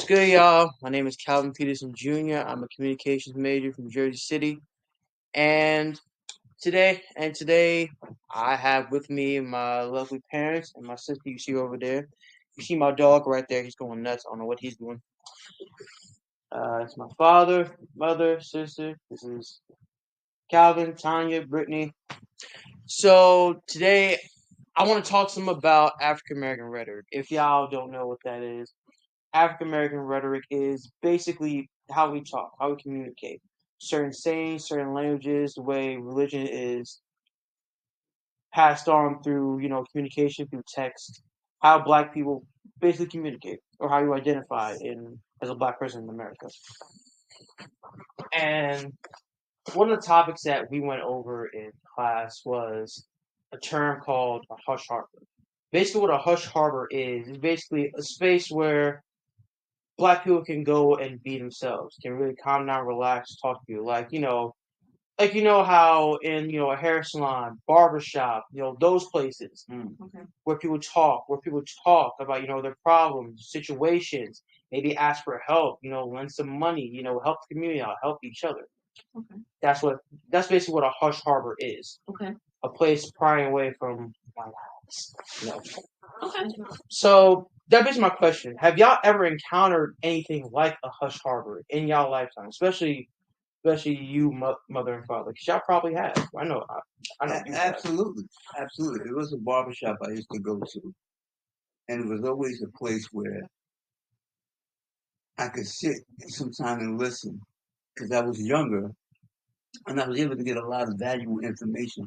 good, y'all? My name is Calvin Peterson Jr. I'm a communications major from Jersey City, and today I have with me my lovely parents and my sister. You see over there. You see my dog right there. He's going nuts. I don't know what he's doing. It's my father, mother, sister. This is Calvin, Tanya, Brittany. So today I want to talk some about African American rhetoric. If y'all don't know what that is, African American rhetoric is basically how we talk, how we communicate. Certain sayings, certain languages, the way religion is passed on through, communication through text, how black people basically communicate, or how you identify in as a black person in America. And one of the topics that we went over in class was a term called a hush harbor. Basically, what a hush harbor is basically a space where black people can go and be themselves, can really calm down, relax, talk to you. Like how in a hair salon, barbershop, those places Okay. where people talk about their problems, situations, maybe ask for help, lend some money, help the community out, help each other. Okay. That's basically what a hush harbor is. Okay. A place prying away from violence. Okay. So that is my question. Have y'all ever encountered anything like a hush harbor in y'all lifetime, especially you, mother and father? Because y'all probably have. I know you have. Absolutely, absolutely. There was a barbershop I used to go to, and it was always a place where I could sit sometime and listen because I was younger and I was able to get a lot of valuable information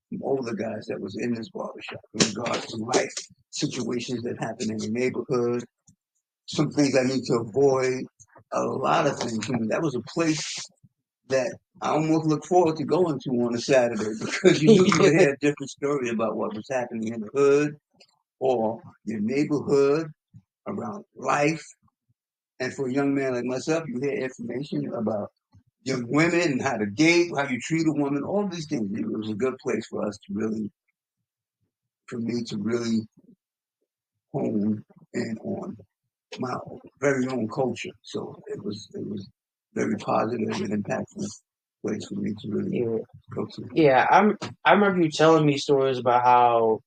from older guys that was in this barbershop in regards to life situations that happen in the neighborhood, some things I need to avoid, a lot of things. And that was a place that I almost look forward to going to on a Saturday because you knew you would hear a different story about what was happening in the hood or your neighborhood around life. And for a young man like myself, you hear information about young women and how to date, how you treat a woman, all these things. It was a good place for us to really, for me to really hone in on my very own culture. So it was very positive and impactful place for me to really Yeah, go to. yeah. I remember you telling me stories about how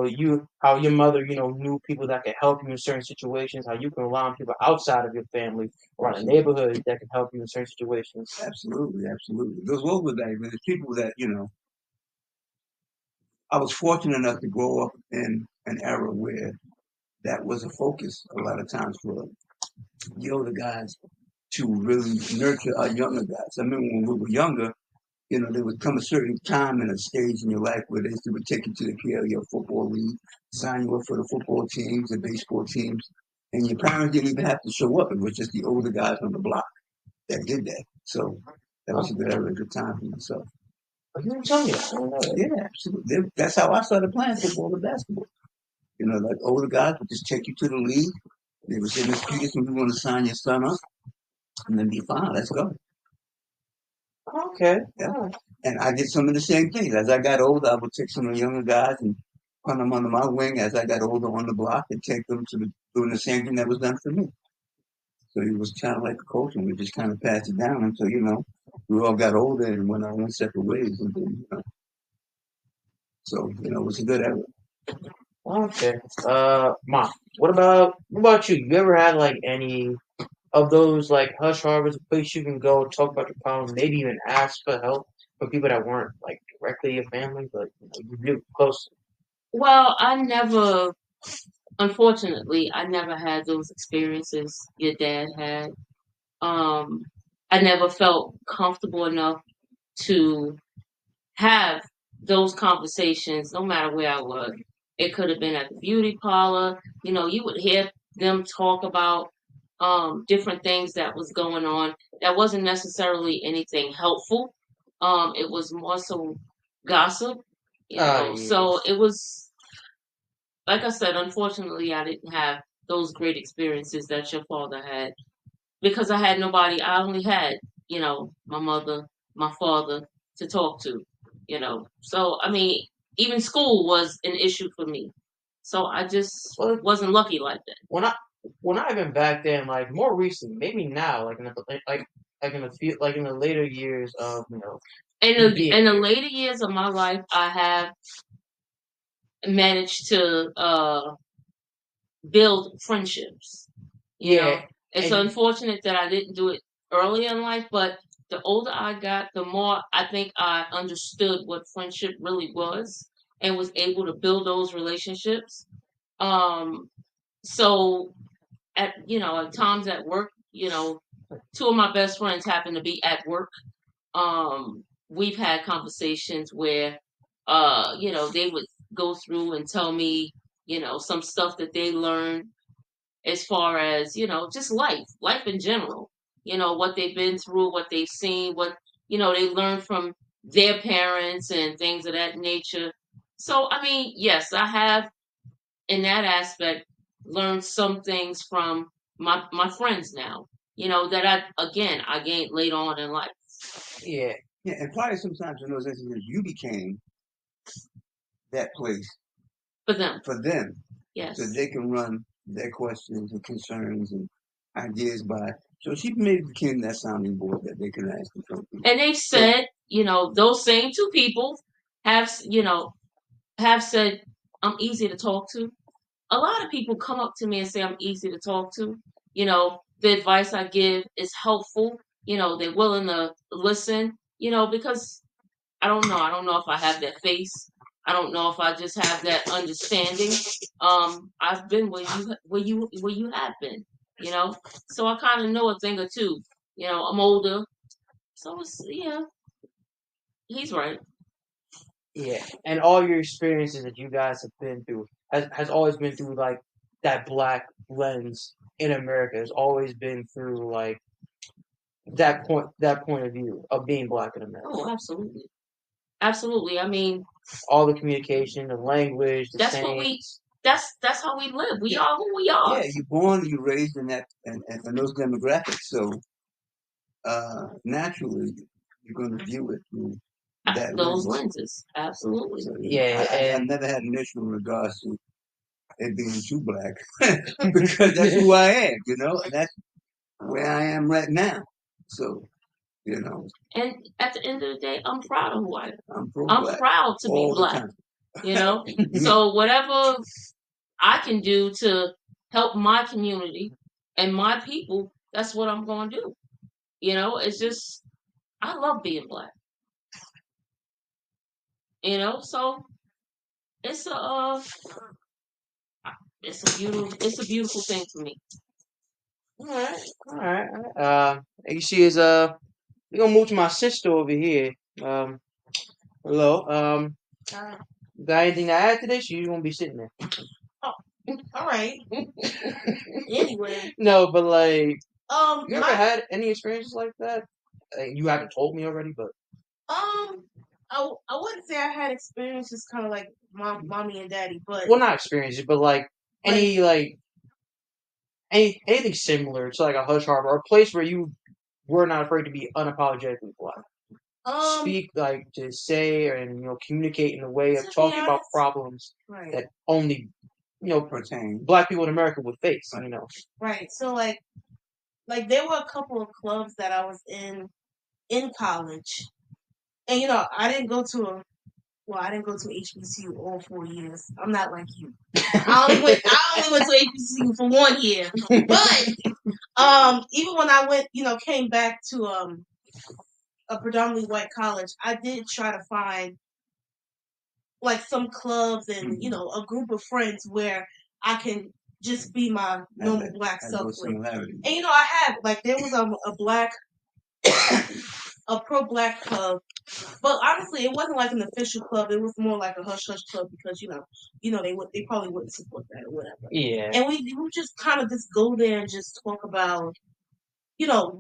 your mother knew people that could help you in certain situations. How you can rely on people outside of your family or in the Absolutely. neighborhood that can help you in certain situations. Absolutely, absolutely. Those over that, but there's people that, I was fortunate enough to grow up in an era where that was a focus a lot of times for the older guys to really nurture our younger guys. I remember when we were younger, there would come a certain time and a stage in your life where they would take you to the your football league, sign you up for the football teams, the baseball teams, and your parents didn't even have to show up. It was just the older guys on the block that did that. So that was Oh, a good time for myself. you didn't tell me that. I don't know that. Yeah, absolutely. That's how I started playing football and basketball. Like older guys would just take you to the league. They would say, Miss Peterson, we want to sign your son up, and then be fine. Let's go. Okay. Yeah. All And I did some of the same things. As I got older, I would take some of the younger guys and put them under my wing as I got older on the block and take them to doing the same thing that was done for me. So it was kind of like a coach, and we just kind of passed it down until, we all got older and went our own separate ways. And then, so, it was a good era. Okay. Mom, what about you? You ever had like any of those like hush harbors, a place you can go talk about your problems, maybe even ask for help from people that weren't like directly your family, but you really close. Well, unfortunately, I never had those experiences your dad had. Um, I never felt comfortable enough to have those conversations, no matter where I was. It could have been at the beauty parlor. You would hear them talk about different things that was going on. That wasn't necessarily anything helpful. It was more so gossip. So Yes. it was like I said. Unfortunately, I didn't have those great experiences that your father had because I had nobody. I only had my mother, my father to talk to. So I mean, even school was an issue for me. So I just Well, wasn't lucky like that. when I well, not even back then. Like more recent, maybe now. Like in the like in the later years of me being In the here. later years of my life, I have managed to build friendships. You Yeah, know, it's and unfortunate that I didn't do it early in life, but the older I got, the more I think I understood what friendship really was and was able to build those relationships. Um, so at times at work, two of my best friends happen to be at work. We've had conversations where they would go through and tell me, some stuff that they learned as far as, just life in general, what they've been through, what they've seen, what, they learned from their parents and things of that nature. So, I mean, yes, I have in that aspect learned some things from my friends now, that I gained later on in life yeah, Yeah, and probably sometimes in those instances you became that place for them. for them, so Yes. they can run their questions and concerns and ideas by. So she maybe became that sounding board that they can ask and something. And they So said, those same two people have said, I'm easy to talk to. A lot of people come up to me and say I'm easy to talk to. The advice I give is helpful. They're willing to listen, because I don't know. I don't know if I have that face. I don't know if I just have that understanding. I've been where you have been, you know. So I kind of know a thing or two. I'm older, so yeah, he's right. yeah, and all your experiences that you guys have been through has always been through like that black lens in America. Has always been through like that point of view of being black in America. Oh, absolutely, absolutely. I mean, All the communication, the language, the that's what we. sayings. That's how we live. We yeah, are who we are. yeah, you're born, you're raised in that and those demographics. So naturally, you're going to view it through that Those lens. lenses, absolutely. So Yeah, I've and never had an issue in regards to it being too black because that's who I am, and that's where I am right now. So, you know, And at the end of the day, I'm proud of who I am. I'm pro I'm black proud to be all the black. time. So whatever I can do to help my community and my people, that's what I'm going to do. It's just I love being black. So it's a uh, it's a beautiful thing for me. all right, all right. All right. You see, is we're gonna move to my sister over here. Hello. Got anything to add to this? You gonna be sitting there. Oh, all right. Anyway, No, but like, you ever my had any experiences like that? You haven't told me already, but um, I wouldn't say I had experiences kind of like mommy and daddy, but well, not experiences, but like like any like anything similar to like a hush harbor or a place where you were not afraid to be unapologetically black. um, Speak like to say and communicate in a way of to be talking about honest, problems right, that only Pertain. black people in America would face. right. So like there were a couple of clubs that I was in college, and I didn't go to I didn't go to HBCU all 4 years. I'm not like you. I only went to HBCU for 1 year. But even when I went, came back to a predominantly white college, I did try to find like some clubs and a group of friends where I can just be my normal black Had self those with. similarities. And I had like there was a pro black club, but honestly, it wasn't like an official club. It was more like a hush hush club because they probably wouldn't support that or whatever. Yeah. And we would just kind of just go there and just talk about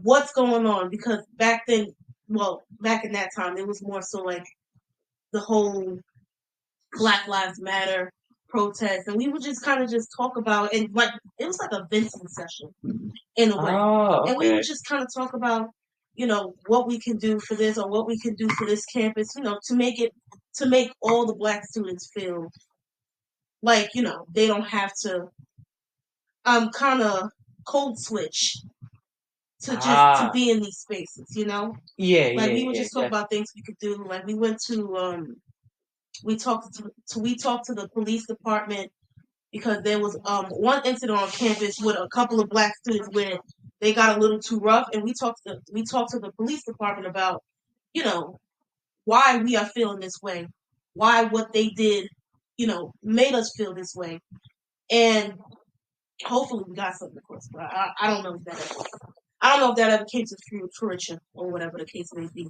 what's going on, because back then, well, back in that time, it was more so like the whole Black Lives Matter protest, and we would just kind of just talk about, and like it was like a venting session in a way, Oh, and we okay. would just kind of talk about what we can do for this or what we can do for this campus, to make all the black students feel like they don't have to kind of code switch to Ah, be in these spaces, yeah, Like yeah, we were yeah, just talking about things we could do. Like we went to we talked to the police department because there was one incident on campus with a couple of black students where they got a little too rough, and we talked to the police department about, you know, why we are feeling this way, why what they did, made us feel this way, and hopefully we got something across. But I don't know if I don't know if that ever came to fruition or whatever the case may be.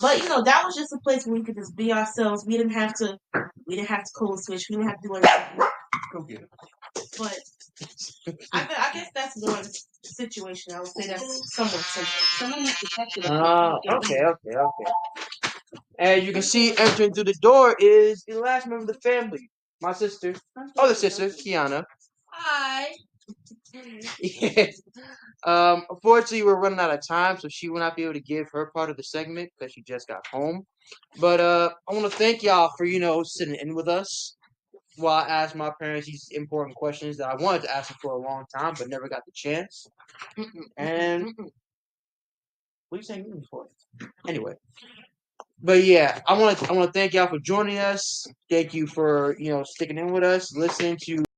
But that was just a place where we could just be ourselves. We didn't have to code switch. We didn't have to do anything. Go get it. But I guess that's one situation. I would say that's somewhat simple. Someone needs to text it up there so we can Okay, leave. okay, okay. As you can see, entering through the door is the last member of the family, my sister, other sister, Kiana. Hi. Yeah. Unfortunately, we're running out of time, so she will not be able to give her part of the segment because she just got home. But I want to thank y'all for sitting in with us while I asked my parents these important questions that I wanted to ask them for a long time, but never got the chance. And what are you saying for? Anyway, but yeah, I want to thank y'all for joining us. Thank you for sticking in with us, listening to